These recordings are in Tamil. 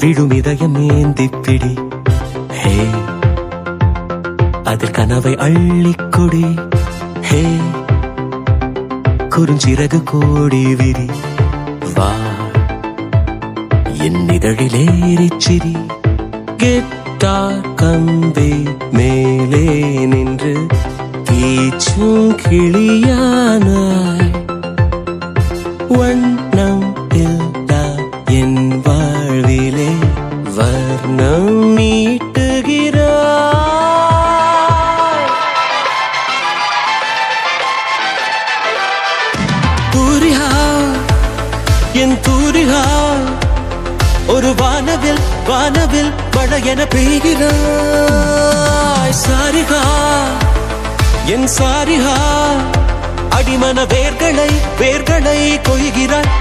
விழும் இதயம் ஏந்திப்பிடி. ஹே, அதில் கனவை அள்ளிக்கொடி. ஹே, குறுஞ்சிறகு கோடி விரி. வா என் இதழிலேறிச்சிரி. கிட்டார் கம்பி மேலே நின்று கீச்சும் கிளியானாய். வண்ணம் இல்லா என் வாழ்விலே வர்ணம் மீட்டுகிறாய். தூரிகா என் தூரிகா, ஒரு வானவில் வானவில் மழை என பெய்கிறாய். சாரிகா என் சாரிகா, அடிமன வேர்களை வேர்களை கொய்கிறாய்.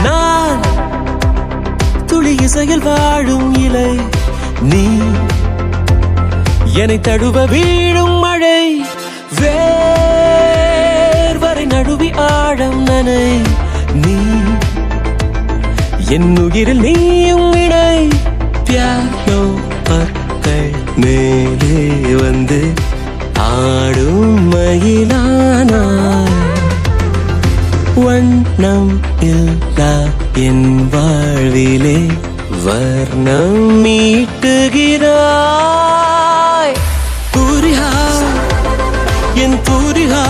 நான் துளி இசையில் வாழும் இலை, நீ என்னை தழுவ வீழும் மழை. வேர்வரை நடுவி ஆழம் நனை, நீ என் உயிரில் நீயும் இணை. பியானோ பற்கள் மேலே வந்து ஆடும் மயிலானாய். வண்ணம் இல்லா என் வாழ்விலே வர்ணம் மீட்டுகிறாய். தூரிகா என் தூரிகா,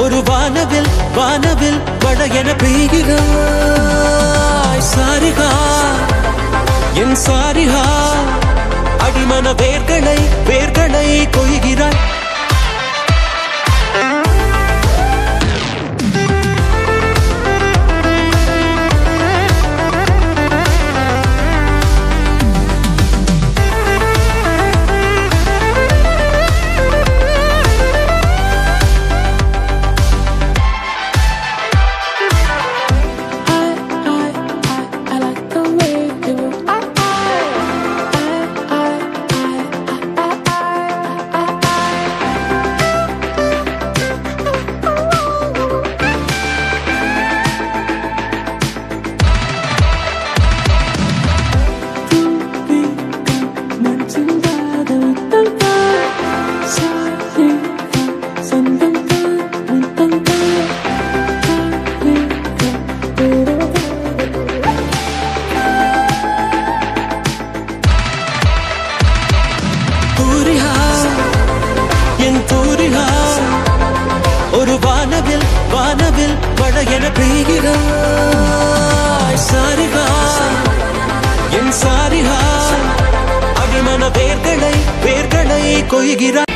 ஒரு வானவில் வானவில் மழை என பெய்கிறாய். சாரிகா என் சாரிகா, அடிமன வேர்களை வேர்களை கொய்கிறாய். ஒரு வானவில் வானவில் மழை என பெய்கிறாய். சாரிகா என் சாரிகா, அடிமன வேர்களை வேர்களை கொய்கிறாய்.